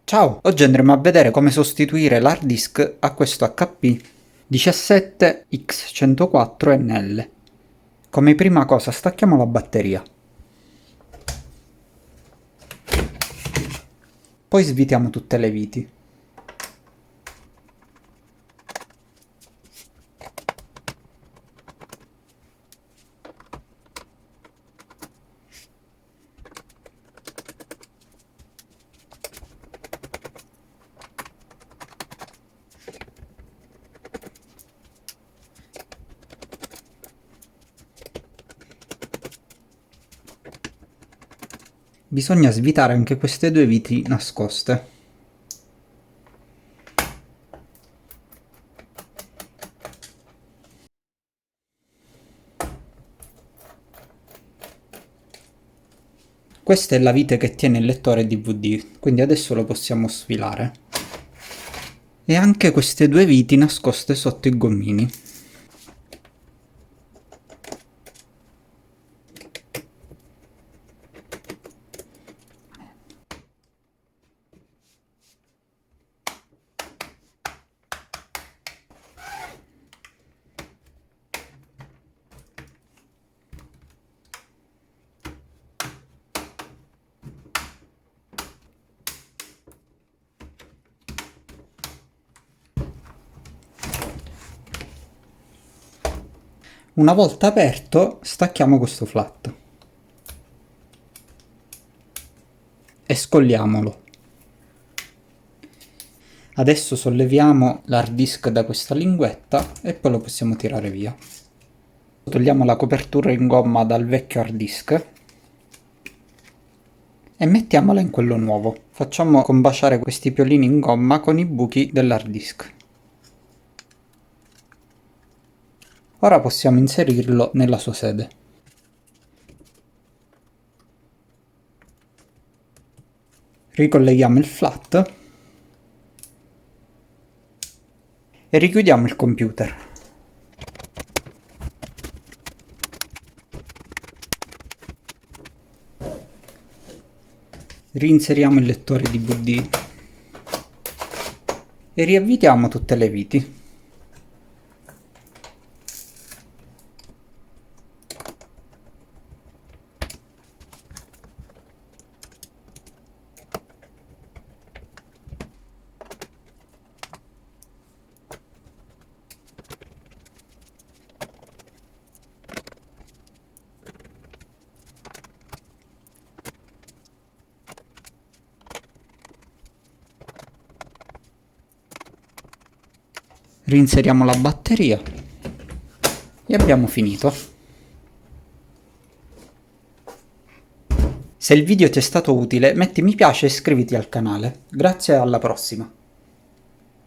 Ciao! Oggi andremo a vedere come sostituire l'hard disk a questo HP 17X104NL. Come prima cosa stacchiamo la batteria. Poi svitiamo tutte le viti. Bisogna svitare anche queste due viti nascoste. Questa è la vite che tiene il lettore DVD, quindi adesso lo possiamo sfilare. E anche queste due viti nascoste sotto i gommini. Una volta aperto, stacchiamo questo flat e scolliamolo. Adesso solleviamo l'hard disk da questa linguetta e poi lo possiamo tirare via. Togliamo la copertura in gomma dal vecchio hard disk e mettiamola in quello nuovo. Facciamo combaciare questi piolini in gomma con i buchi dell'hard disk. Ora possiamo inserirlo nella sua sede. Ricolleghiamo il flat e richiudiamo il computer. Reinseriamo il lettore DVD e riavvitiamo tutte le viti. Reinseriamo la batteria e abbiamo finito. Se il video ti è stato utile, metti mi piace e iscriviti al canale. Grazie e alla prossima.